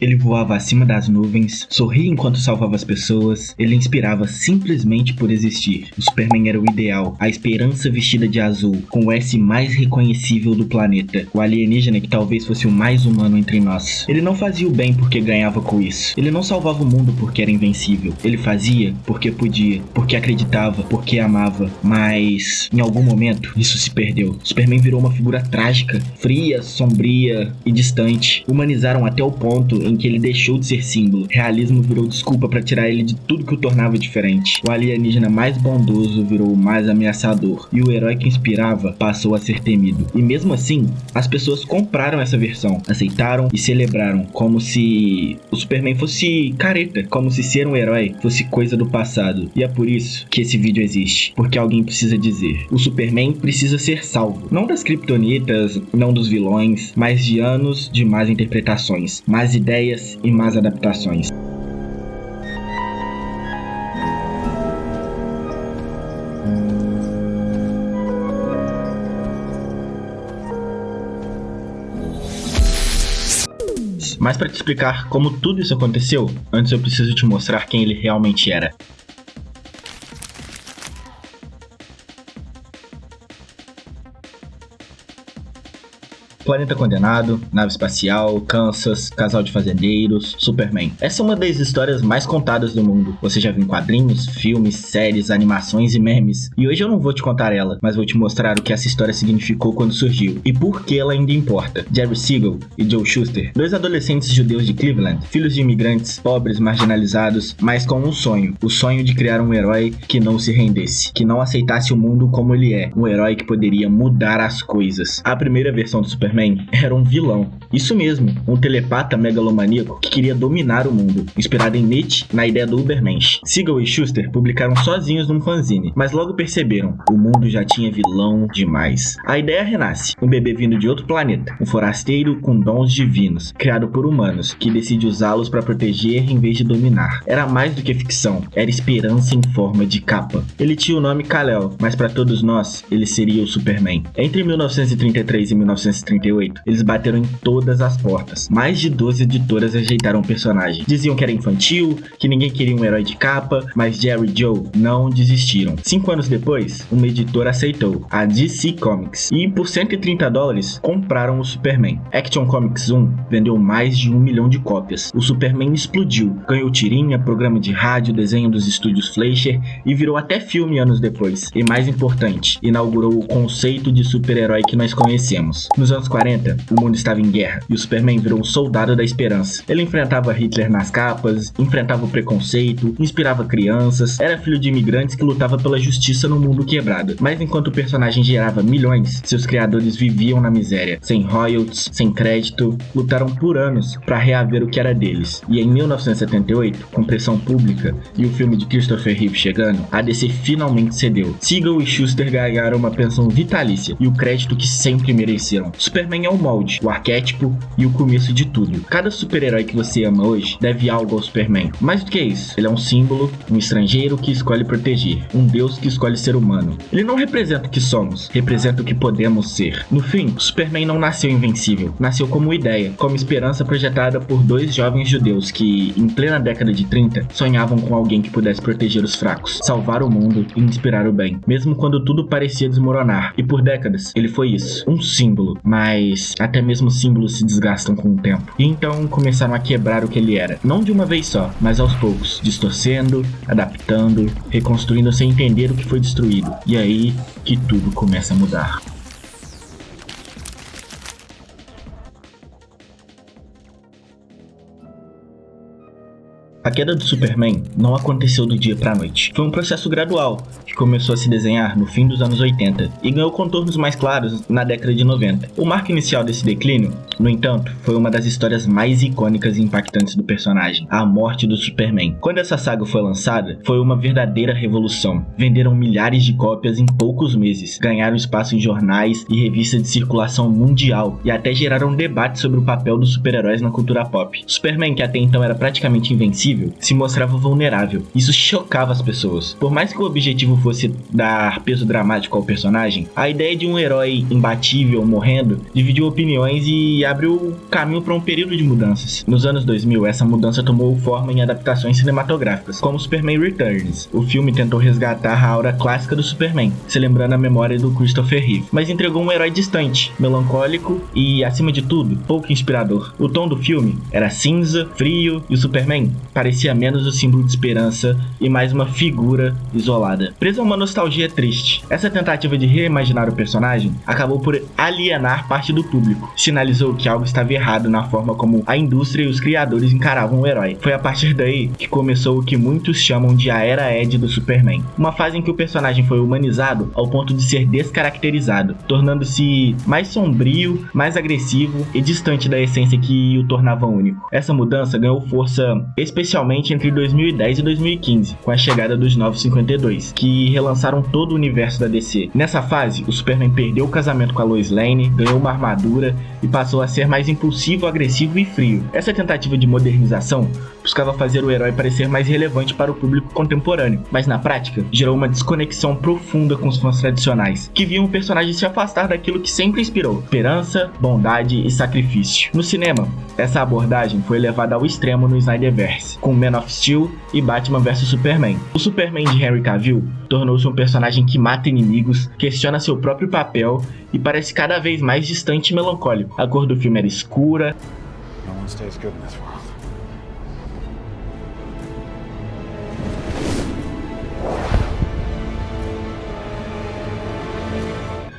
Ele voava acima das nuvens, sorria enquanto salvava as pessoas, ele inspirava simplesmente por existir. O Superman era o ideal, a esperança vestida de azul, com o S mais reconhecível do planeta, o alienígena que talvez fosse o mais humano entre nós. Ele não fazia o bem porque ganhava com isso, ele não salvava o mundo porque era invencível, ele fazia porque podia, porque acreditava, porque amava, mas em algum momento isso se perdeu. O Superman virou uma figura trágica, fria, sombria e distante. Humanizaram até o ponto em que ele deixou de ser símbolo. Realismo virou desculpa pra tirar ele de tudo que o tornava diferente. O alienígena mais bondoso virou o mais ameaçador, e o herói que inspirava passou a ser temido. E mesmo assim, as pessoas compraram essa versão, aceitaram e celebraram, como se o Superman fosse careta, como se ser um herói fosse coisa do passado. E é por isso que esse vídeo existe, porque alguém precisa dizer: o Superman precisa ser salvo, não das kriptonitas, não dos vilões, mas de anos de más interpretações, más ideias e más adaptações. Mas para te explicar como tudo isso aconteceu, antes eu preciso te mostrar quem ele realmente era. Planeta Condenado, Nave Espacial, Kansas, Casal de Fazendeiros, Superman. Essa é uma das histórias mais contadas do mundo. Você já viu em quadrinhos, filmes, séries, animações e memes. E hoje eu não vou te contar ela, mas vou te mostrar o que essa história significou quando surgiu e por que ela ainda importa. Jerry Siegel e Joe Shuster, dois adolescentes judeus de Cleveland, filhos de imigrantes, pobres, marginalizados, mas com um sonho. O sonho de criar um herói que não se rendesse, que não aceitasse o mundo como ele é. Um herói que poderia mudar as coisas. A primeira versão do Superman era um vilão. Isso mesmo, um telepata megalomaníaco que queria dominar o mundo, inspirado em Nietzsche na ideia do Ubermensch. Siegel e Shuster publicaram sozinhos num fanzine, mas logo perceberam, o mundo já tinha vilão demais. A ideia renasce, um bebê vindo de outro planeta, um forasteiro com dons divinos, criado por humanos, que decide usá-los para proteger em vez de dominar. Era mais do que ficção, era esperança em forma de capa. Ele tinha o nome Kal-El, mas para todos nós, ele seria o Superman. Entre 1933 e 1938, eles bateram em todas as portas. Mais de 12 editoras rejeitaram o personagem. Diziam que era infantil, que ninguém queria um herói de capa, mas Jerry e Joe não desistiram. 5 anos depois, uma editora aceitou, a DC Comics, e por $130 compraram o Superman. Action Comics 1 vendeu mais de 1 milhão de cópias. O Superman explodiu, ganhou tirinha, programa de rádio, desenho dos estúdios Fleischer e virou até filme anos depois. E mais importante, inaugurou o conceito de super-herói que nós conhecemos. Nos anos 40, o mundo estava em guerra e o Superman virou um soldado da esperança. Ele enfrentava Hitler nas capas, enfrentava o preconceito, inspirava crianças, era filho de imigrantes que lutava pela justiça no mundo quebrado. Mas enquanto o personagem gerava milhões, seus criadores viviam na miséria, sem royalties, sem crédito, lutaram por anos para reaver o que era deles. E em 1978, com pressão pública e o filme de Christopher Reeve chegando, a DC finalmente cedeu. Siegel e Shuster ganharam uma pensão vitalícia e o crédito que sempre mereceram. Superman é o molde, o arquétipo e o começo de tudo. Cada super-herói que você ama hoje deve algo ao Superman. Mais do que isso, ele é um símbolo, um estrangeiro que escolhe proteger, um deus que escolhe ser humano. Ele não representa o que somos, representa o que podemos ser. No fim, o Superman não nasceu invencível, nasceu como ideia, como esperança projetada por dois jovens judeus que, em plena década de 30, sonhavam com alguém que pudesse proteger os fracos, salvar o mundo e inspirar o bem, mesmo quando tudo parecia desmoronar. E por décadas, ele foi isso, um símbolo, mas até mesmo símbolos se desgastam com o tempo. E então começaram a quebrar o que ele era, não de uma vez só, mas aos poucos, distorcendo, adaptando, reconstruindo sem entender o que foi destruído. E aí que tudo começa a mudar. A queda do Superman não aconteceu do dia pra noite. Foi um processo gradual, que começou a se desenhar no fim dos anos 80 e ganhou contornos mais claros na década de 90. O marco inicial desse declínio, no entanto, foi uma das histórias mais icônicas e impactantes do personagem, a morte do Superman. Quando essa saga foi lançada, foi uma verdadeira revolução. Venderam milhares de cópias em poucos meses, ganharam espaço em jornais e revistas de circulação mundial e até geraram debate sobre o papel dos super-heróis na cultura pop. O Superman, que até então era praticamente invencível, se mostrava vulnerável. Isso chocava as pessoas. Por mais que o objetivo fosse dar peso dramático ao personagem, a ideia de um herói imbatível morrendo dividiu opiniões e abriu caminho para um período de mudanças. Nos anos 2000, essa mudança tomou forma em adaptações cinematográficas, como Superman Returns. O filme tentou resgatar a aura clássica do Superman, se lembrando a memória do Christopher Reeve, mas entregou um herói distante, melancólico e, acima de tudo, pouco inspirador. O tom do filme era cinza, frio, e o Superman parecia menos o símbolo de esperança e mais uma figura isolada, preso a uma nostalgia triste. Essa tentativa de reimaginar o personagem acabou por alienar parte do público, sinalizou que algo estava errado na forma como a indústria e os criadores encaravam o herói. Foi a partir daí que começou o que muitos chamam de a Era Ed do Superman, uma fase em que o personagem foi humanizado ao ponto de ser descaracterizado, tornando-se mais sombrio, mais agressivo e distante da essência que o tornava único. Essa mudança ganhou força especialmente entre 2010 e 2015, com a chegada dos Novos 52, que relançaram todo o universo da DC. Nessa fase, o Superman perdeu o casamento com a Lois Lane, ganhou uma armadura e passou a ser mais impulsivo, agressivo e frio. Essa tentativa de modernização buscava fazer o herói parecer mais relevante para o público contemporâneo, mas na prática gerou uma desconexão profunda com os fãs tradicionais, que viam o personagem se afastar daquilo que sempre inspirou: esperança, bondade e sacrifício. No cinema, essa abordagem foi levada ao extremo no Snyderverse, com Man of Steel e Batman vs Superman. O Superman de Henry Cavill tornou-se um personagem que mata inimigos, questiona seu próprio papel e parece cada vez mais distante e melancólico. A cor do filme era escura. No one stays good in this world.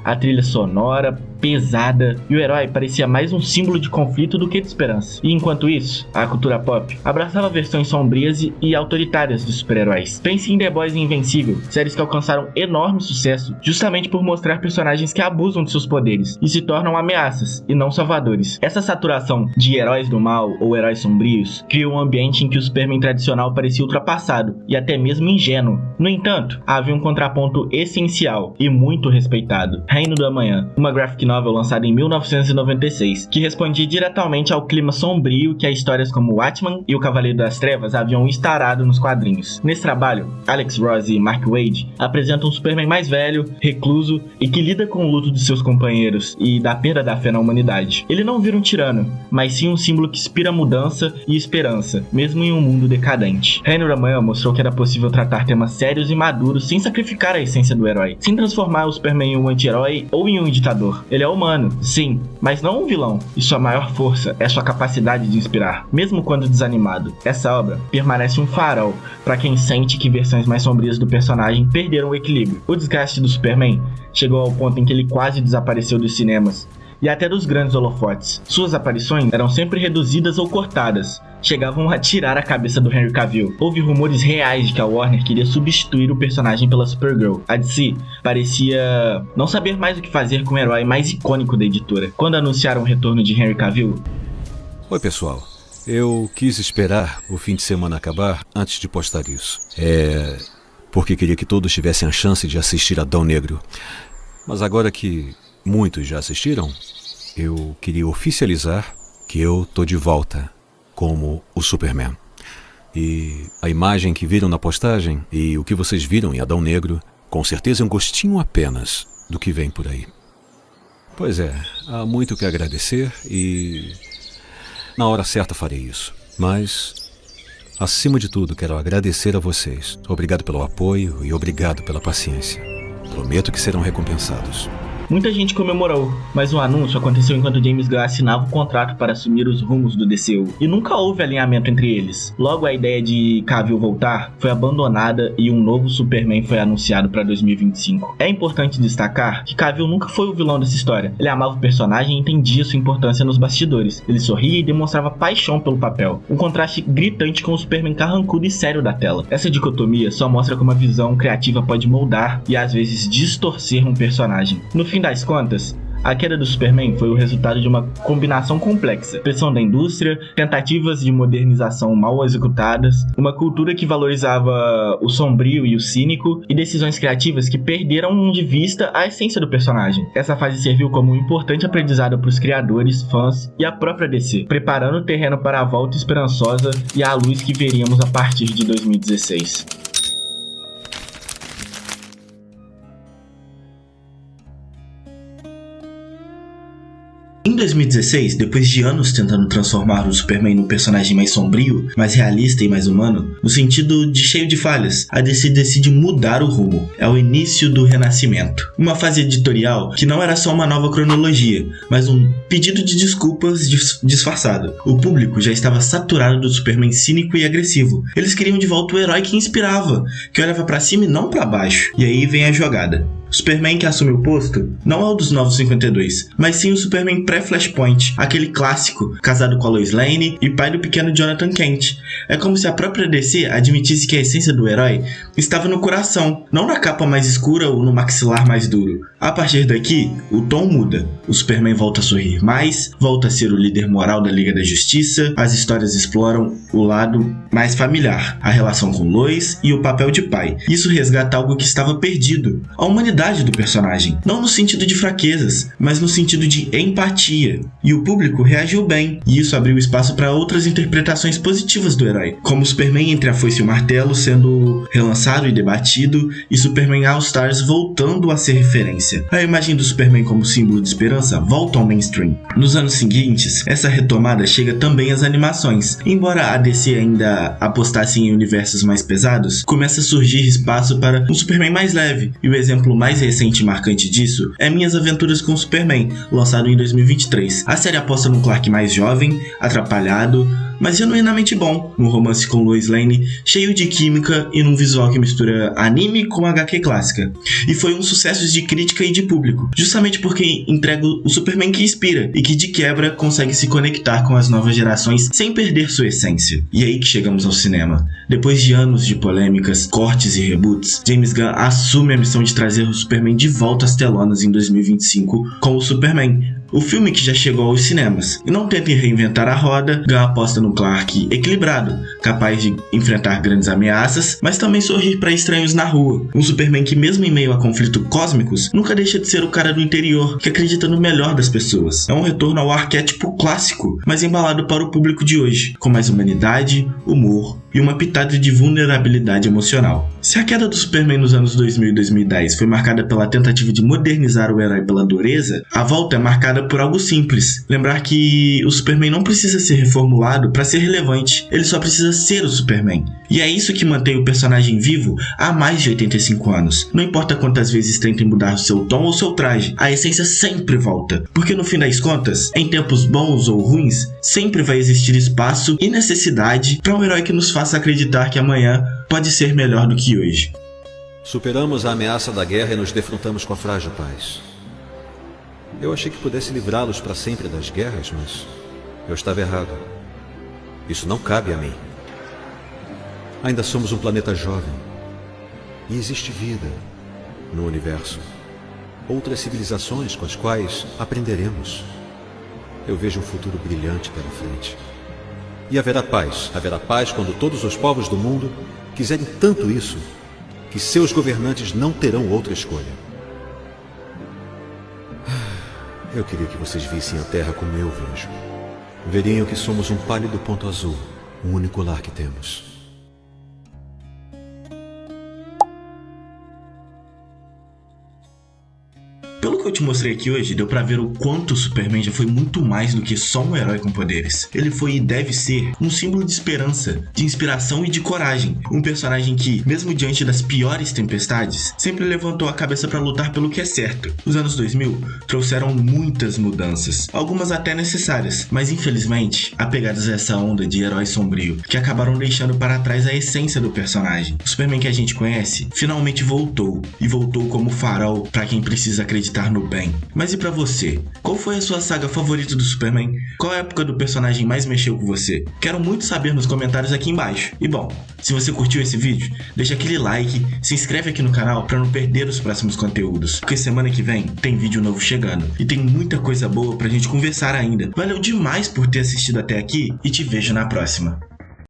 A trilha sonora pesada, e o herói parecia mais um símbolo de conflito do que de esperança. E enquanto isso, a cultura pop abraçava versões sombrias e autoritárias dos super-heróis. Pense em The Boys e Invencível, séries que alcançaram enorme sucesso justamente por mostrar personagens que abusam de seus poderes e se tornam ameaças e não salvadores. Essa saturação de heróis do mal ou heróis sombrios criou um ambiente em que o Superman tradicional parecia ultrapassado e até mesmo ingênuo. No entanto, havia um contraponto essencial e muito respeitado: Reino do Amanhã, uma graphic novel lançada em 1996, que respondia diretamente ao clima sombrio que as histórias como Watchmen e O Cavaleiro das Trevas haviam instaurado nos quadrinhos. Nesse trabalho, Alex Ross e Mark Waid apresentam um Superman mais velho, recluso e que lida com o luto de seus companheiros e da perda da fé na humanidade. Ele não vira um tirano, mas sim um símbolo que inspira mudança e esperança, mesmo em um mundo decadente. Reino do Amanhã mostrou que era possível tratar temas sérios e maduros sem sacrificar a essência do herói, sem transformar o Superman em um anti-herói ou em um ditador. Ele é humano, sim, mas não um vilão, e sua maior força é sua capacidade de inspirar, mesmo quando desanimado. Essa obra permanece um farol para quem sente que versões mais sombrias do personagem perderam o equilíbrio. O desgaste do Superman chegou ao ponto em que ele quase desapareceu dos cinemas e até dos grandes holofotes. Suas aparições eram sempre reduzidas ou cortadas, chegavam a tirar a cabeça do Henry Cavill. Houve rumores reais de que a Warner queria substituir o personagem pela Supergirl. A DC parecia não saber mais o que fazer com o herói mais icônico da editora. Quando anunciaram o retorno de Henry Cavill... Oi, pessoal. Eu quis esperar o fim de semana acabar antes de postar isso. Porque queria que todos tivessem a chance de assistir Adão Negro. Mas agora que muitos já assistiram, eu queria oficializar que eu tô de volta como o Superman. E a imagem que viram na postagem e o que vocês viram em Adão Negro, com certeza é um gostinho apenas do que vem por aí. Pois é, há muito que agradecer e na hora certa farei isso. Mas, acima de tudo, quero agradecer a vocês. Obrigado pelo apoio e obrigado pela paciência. Prometo que serão recompensados. Muita gente comemorou, mas o anúncio aconteceu enquanto James Gunn assinava o contrato para assumir os rumos do DCU, e nunca houve alinhamento entre eles. Logo, a ideia de Cavill voltar foi abandonada e um novo Superman foi anunciado para 2025. É importante destacar que Cavill nunca foi o vilão dessa história. Ele amava o personagem e entendia sua importância nos bastidores. Ele sorria e demonstrava paixão pelo papel, um contraste gritante com o Superman carrancudo e sério da tela. Essa dicotomia só mostra como a visão criativa pode moldar e às vezes distorcer um personagem. No fim das contas, a queda do Superman foi o resultado de uma combinação complexa: pressão da indústria, tentativas de modernização mal executadas, uma cultura que valorizava o sombrio e o cínico, e decisões criativas que perderam de vista a essência do personagem. Essa fase serviu como um importante aprendizado para os criadores, fãs e a própria DC, preparando o terreno para a volta esperançosa e a luz que veríamos a partir de 2016. 2016, depois de anos tentando transformar o Superman num personagem mais sombrio, mais realista e mais humano, no sentido de cheio de falhas, a DC decide mudar o rumo. É o início do renascimento. Uma fase editorial que não era só uma nova cronologia, mas um pedido de desculpas disfarçado. O público já estava saturado do Superman cínico e agressivo. Eles queriam de volta o herói que inspirava, que olhava pra cima e não pra baixo. E aí vem a jogada. O Superman que assume o posto não é o dos Novos 52, mas sim o Superman pré-Flashpoint, aquele clássico, casado com a Lois Lane e pai do pequeno Jonathan Kent. É como se a própria DC admitisse que a essência do herói estava no coração, não na capa mais escura ou no maxilar mais duro. A partir daqui, o tom muda. O Superman volta a sorrir mais, volta a ser o líder moral da Liga da Justiça, as histórias exploram o lado mais familiar, a relação com Lois e o papel de pai. Isso resgata algo que estava perdido, a humanidade do personagem, não no sentido de fraquezas, mas no sentido de empatia. E o público reagiu bem, e isso abriu espaço para outras interpretações positivas do herói, como Superman entre a foice e o martelo sendo relançado e debatido, e Superman All Stars voltando a ser referência. A imagem do Superman como símbolo de esperança volta ao mainstream. Nos anos seguintes, essa retomada chega também às animações. Embora a DC ainda apostasse em universos mais pesados, começa a surgir espaço para um Superman mais leve, e o exemplo mais recente e marcante disso é Minhas Aventuras com Superman, lançado em 2023. A série aposta num Clark mais jovem, atrapalhado, mas genuinamente bom, num romance com Lois Lane, cheio de química e num visual que mistura anime com HQ clássica. E foi um sucesso de crítica e de público, justamente porque entrega o Superman que inspira e que de quebra consegue se conectar com as novas gerações sem perder sua essência. E aí que chegamos ao cinema. Depois de anos de polêmicas, cortes e reboots, James Gunn assume a missão de trazer o Superman de volta às telonas em 2025 com o Superman, o filme que já chegou aos cinemas. E não tentem reinventar a roda, Gunn aposta no Clark equilibrado, capaz de enfrentar grandes ameaças, mas também sorrir para estranhos na rua. Um Superman que, mesmo em meio a conflitos cósmicos, nunca deixa de ser o cara do interior, que acredita no melhor das pessoas. É um retorno ao arquétipo clássico, mas embalado para o público de hoje, com mais humanidade, humor e uma pitada de vulnerabilidade emocional. Se a queda do Superman nos anos 2000 e 2010 foi marcada pela tentativa de modernizar o herói pela dureza, a volta é marcada por algo simples. Lembrar que o Superman não precisa ser reformulado para ser relevante, ele só precisa ser o Superman. E é isso que mantém o personagem vivo há mais de 85 anos. Não importa quantas vezes tentem mudar o seu tom ou seu traje, a essência sempre volta. Porque no fim das contas, em tempos bons ou ruins, sempre vai existir espaço e necessidade para um herói que nos faça acreditar que amanhã pode ser melhor do que hoje. Superamos a ameaça da guerra e nos defrontamos com a frágil paz. Eu achei que pudesse livrá-los para sempre das guerras, mas eu estava errado. Isso não cabe a mim. Ainda somos um planeta jovem. E existe vida no universo. Outras civilizações com as quais aprenderemos. Eu vejo um futuro brilhante pela frente. E haverá paz quando todos os povos do mundo quiserem tanto isso, que seus governantes não terão outra escolha. Eu queria que vocês vissem a Terra como eu vejo. Veriam que somos um pálido ponto azul, o único lar que temos. Pelo que eu te mostrei aqui hoje, deu pra ver o quanto o Superman já foi muito mais do que só um herói com poderes. Ele foi e deve ser um símbolo de esperança, de inspiração e de coragem. Um personagem que, mesmo diante das piores tempestades, sempre levantou a cabeça pra lutar pelo que é certo. Os anos 2000 trouxeram muitas mudanças, algumas até necessárias, mas infelizmente apegadas a essa onda de herói sombrio, que acabaram deixando para trás a essência do personagem. O Superman que a gente conhece finalmente voltou, e voltou como farol pra quem precisa acreditar no bem. Mas e pra você? Qual foi a sua saga favorita do Superman? Qual a época do personagem mais mexeu com você? Quero muito saber nos comentários aqui embaixo. E bom, se você curtiu esse vídeo, deixa aquele like, se inscreve aqui no canal pra não perder os próximos conteúdos, porque semana que vem tem vídeo novo chegando e tem muita coisa boa pra gente conversar ainda. Valeu demais por ter assistido até aqui e te vejo na próxima.